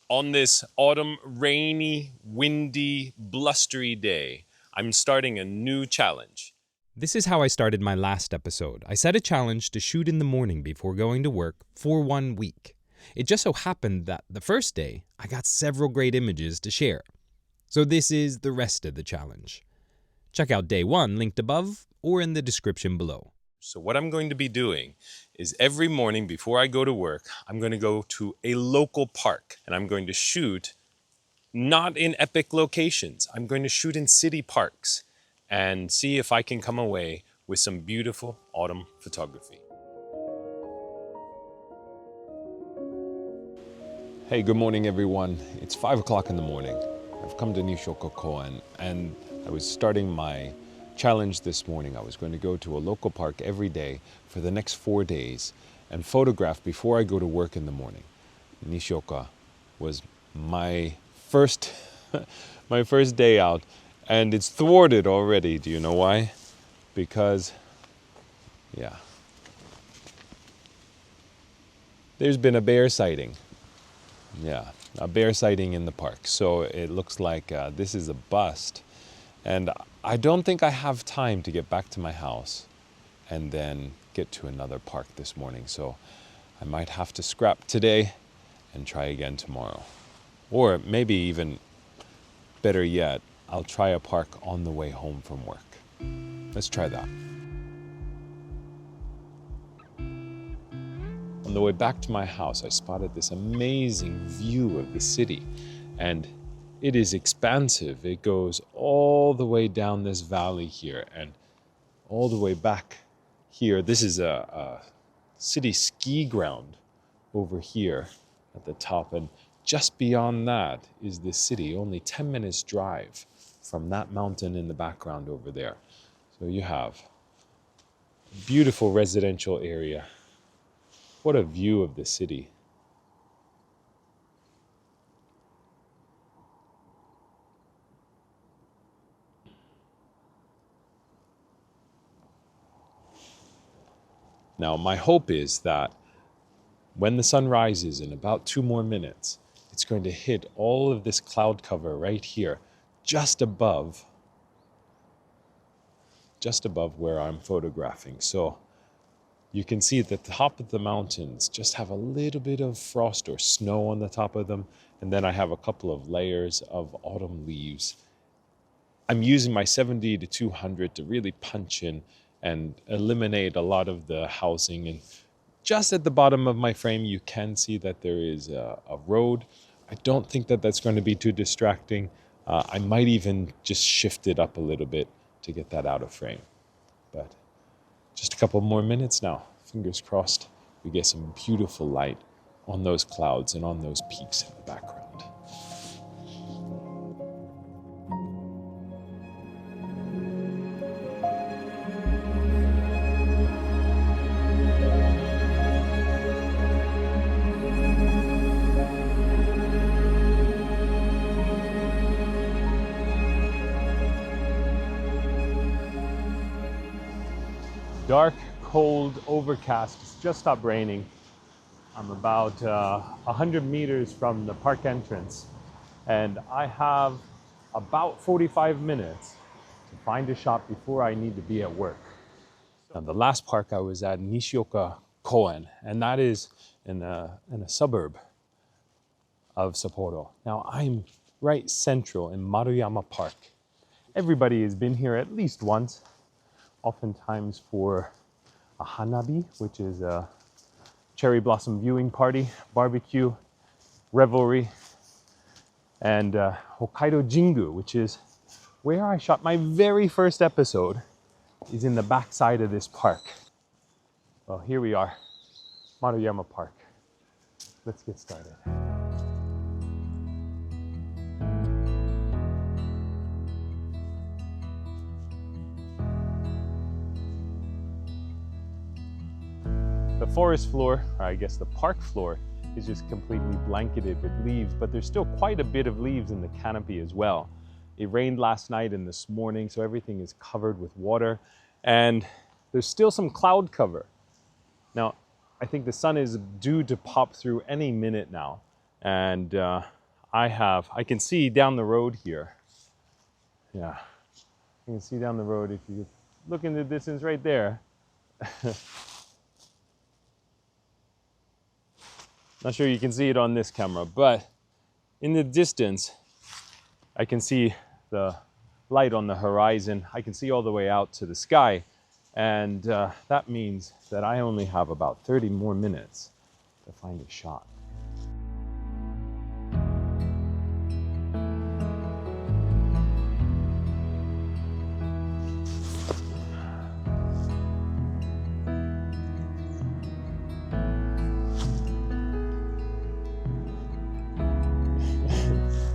On this autumn, rainy, windy, blustery day, I'm starting a new challenge. This is how I started my last episode. I set a challenge to shoot in the morning before going to work for 1 week. It just so happened that the first day, I got several great images to share. So this is the rest of the challenge. Check out day 1 linked above or in the description below. So what I'm going to be doing is every morning before I go to work, I'm going to go to a local park and I'm going to shoot not in epic locations. I'm going to shoot in city parks and see if I can come away with some beautiful autumn photography. Hey, good morning everyone. It's 5 o'clock in the morning. I've come to Nishoka Koen and I was starting my challenge this morning. I was going to go to a local park every day for the next 4 days and photograph before I go to work in the morning. Nishoka was my first day out, and it's thwarted already. Do you know why? Because, there's been a bear sighting. Yeah, a bear sighting in the park. So it looks like this is a bust. And I don't think I have time to get back to my house and then get to another park this morning. So I might have to scrap today and try again tomorrow. Or maybe even better yet, I'll try a park on the way home from work. Let's try that. On the way back to my house, I spotted this amazing view of the city, and it is expansive. It goes all the way down this valley here and all the way back here. This is a city ski ground over here at the top, and just beyond that is the city, only 10 minutes drive from that mountain in the background over there. So you have a beautiful residential area. What a view of the city. Now, my hope is that when the sun rises in about 2 more minutes, it's going to hit all of this cloud cover right here, just above where I'm photographing. So you can see that the top of the mountains just have a little bit of frost or snow on the top of them. And then I have a couple of layers of autumn leaves. I'm using my 70 to 200 to really punch in and eliminate a lot of the housing. And just at the bottom of my frame, you can see that there is a road. I don't think that that's going to be too distracting. I might even just shift it up a little bit to get that out of frame. But just a couple more minutes now. Fingers crossed we get some beautiful light on those clouds and on those peaks in the background. Dark, cold, overcast. It's just stopped raining. I'm about 100 meters from the park entrance, and I have about 45 minutes to find a shot before I need to be at work. Now, the last park I was at, Nishoka Koen, and that is in a suburb of Sapporo. Now, I'm right central in Maruyama Park. Everybody has been here at least once, oftentimes for a hanabi, which is a cherry blossom viewing party, barbecue, revelry, and Hokkaido Jingu, which is where I shot my very first episode, is in the backside of this park. Well, here we are, Maruyama Park. Let's get started. The forest floor, or I guess the park floor, is just completely blanketed with leaves, but there's still quite a bit of leaves in the canopy as well. It rained last night and this morning, so everything is covered with water, and there's still some cloud cover. Now, I think the sun is due to pop through any minute now, And I can see down the road here. Yeah, you can see down the road if you look in the distance right there. Not sure you can see it on this camera, but in the distance, I can see the light on the horizon. I can see all the way out to the sky. And that means that I only have about 30 more minutes to find a shot.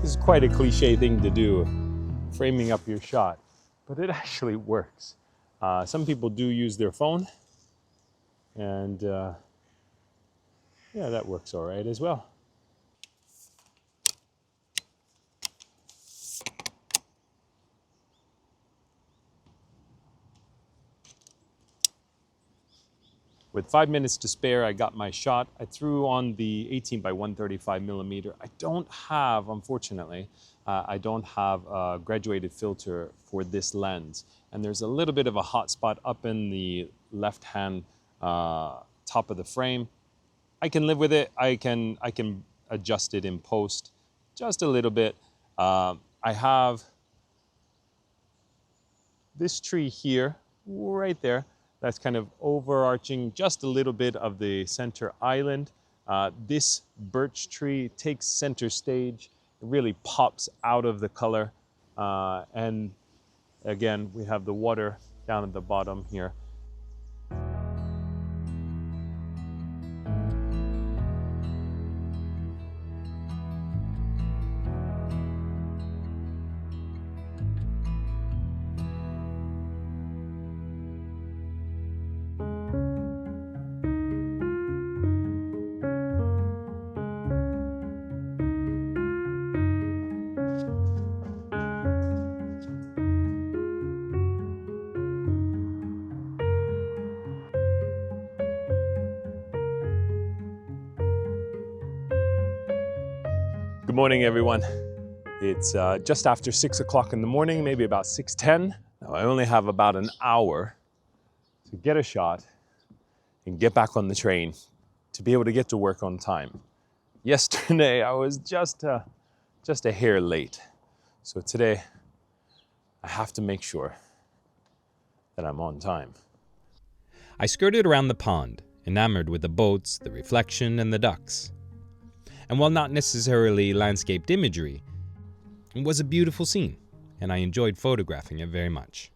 This is quite a cliche thing to do, framing up your shot, but it actually works. Some people do use their phone, and yeah, that works all right as well. With 5 minutes to spare, I got my shot. I threw on the 18 by 135 millimeter. I don't have, unfortunately, I don't have a graduated filter for this lens. And there's a little bit of a hot spot up in the left-hand top of the frame. I can live with it. I can adjust it in post just a little bit. I have this tree here, right there. That's kind of overarching just a little bit of the center island. This birch tree takes center stage. It really pops out of the color. And again, we have the water down at the bottom here. Good morning, everyone. It's just after 6 o'clock in the morning, maybe about 6:10. Now, I only have about an hour to get a shot and get back on the train to be able to get to work on time. Yesterday, I was just a hair late. So today, I have to make sure that I'm on time. I skirted around the pond, enamored with the boats, the reflection, and the ducks. And while not necessarily landscaped imagery, it was a beautiful scene, and I enjoyed photographing it very much.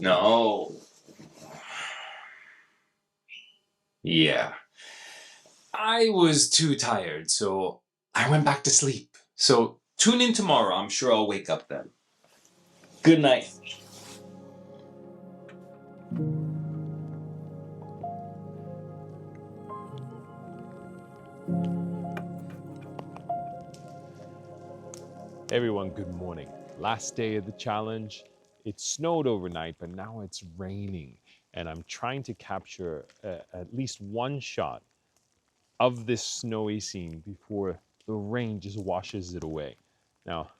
No. Yeah. I was too tired, so I went back to sleep. So tune in tomorrow. I'm sure I'll wake up then. Good night. Everyone, good morning. Last day of the challenge. It snowed overnight, but now it's raining. And I'm trying to capture at least one shot of this snowy scene before the rain just washes it away. Now,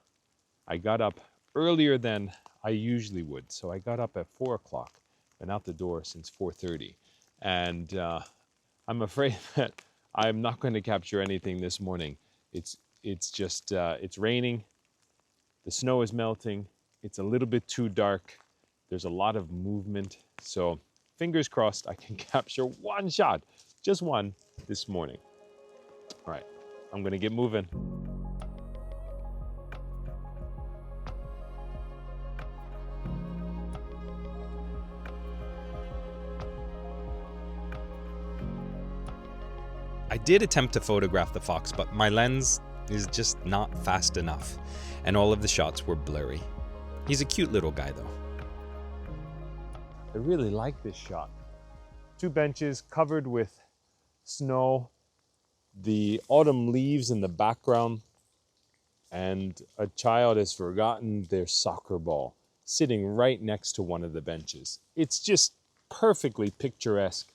I got up earlier than I usually would. So I got up at 4 o'clock, been out the door since 4:30. And I'm afraid that I'm not going to capture anything this morning. It's raining. The snow is melting. It's a little bit too dark. There's a lot of movement. So fingers crossed I can capture one shot, just one this morning. All right, I'm gonna get moving. I did attempt to photograph the fox, but my lens is just not fast enough, and all of the shots were blurry. He's a cute little guy though. I really like this shot. 2 benches covered with snow, the autumn leaves in the background, and a child has forgotten their soccer ball sitting right next to one of the benches. It's just perfectly picturesque.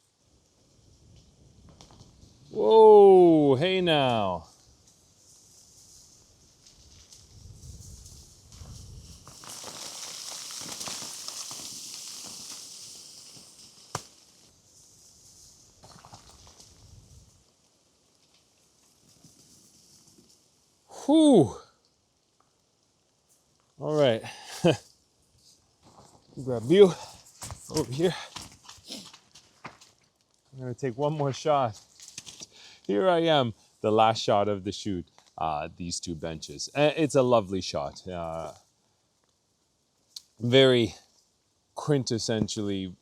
Whoa, hey now. Whew. All right. Grab you over here. I'm gonna take one more shot. Here I am, the last shot of the shoot, these 2 benches. It's a lovely shot. Very quintessentially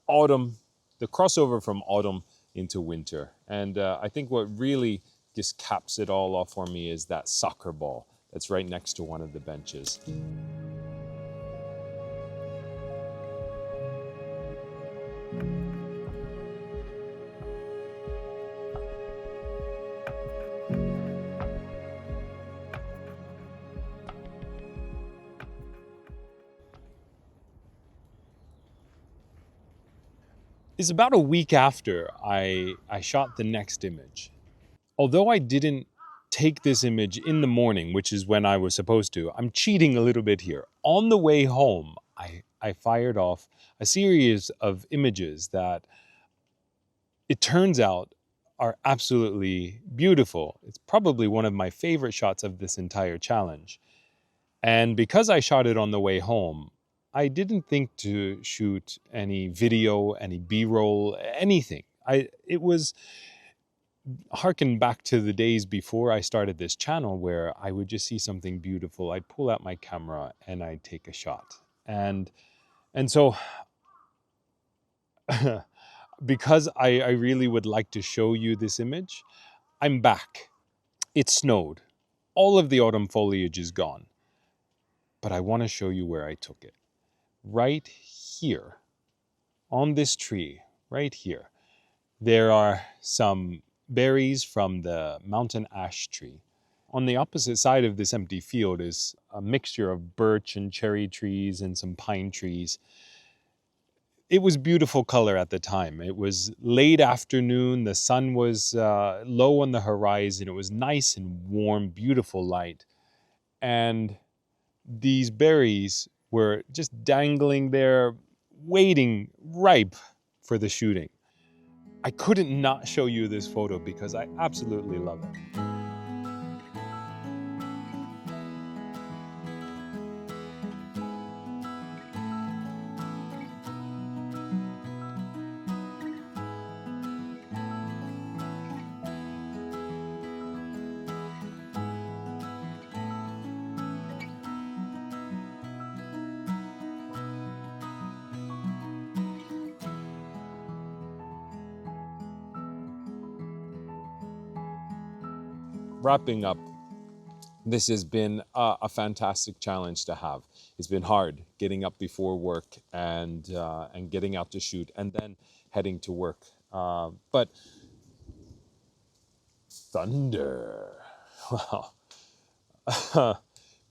autumn, the crossover from autumn into winter. And I think what really just caps it all off for me is that soccer ball that's right next to one of the benches. It's about a week after I shot the next image. Although I didn't take this image in the morning, which is when I was supposed to, I'm cheating a little bit here. On the way home, I fired off a series of images that it turns out are absolutely beautiful. It's probably one of my favorite shots of this entire challenge. And because I shot it on the way home, I didn't think to shoot any video, any B-roll, anything. It was harken back to the days before I started this channel where I would just see something beautiful. I'd pull out my camera and I'd take a shot. And so because I really would like to show you this image, I'm back. It snowed. All of the autumn foliage is gone. But I want to show you where I took it. Right here, on this tree, right here, there are some berries from the mountain ash tree. On the opposite side of this empty field is a mixture of birch and cherry trees and some pine trees. It was beautiful color at the time. It was late afternoon. The sun was low on the horizon. It was nice and warm, beautiful light. And these berries were just dangling there, waiting ripe for the shooting. I couldn't not show you this photo because I absolutely love it. Wrapping up, this has been a fantastic challenge to have. It's been hard getting up before work and getting out to shoot and then heading to work. But thunder, wow.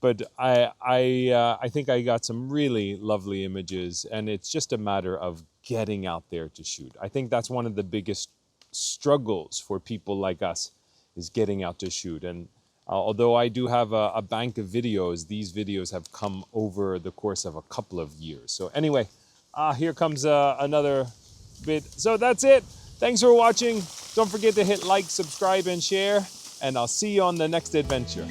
But I think I got some really lovely images, and it's just a matter of getting out there to shoot. I think that's one of the biggest struggles for people like us, is getting out to shoot. And although I do have a bank of videos, these videos have come over the course of a couple of years. So anyway, here comes another bit. So that's it. Thanks for watching. Don't forget to hit like, subscribe, and share. And I'll see you on the next adventure.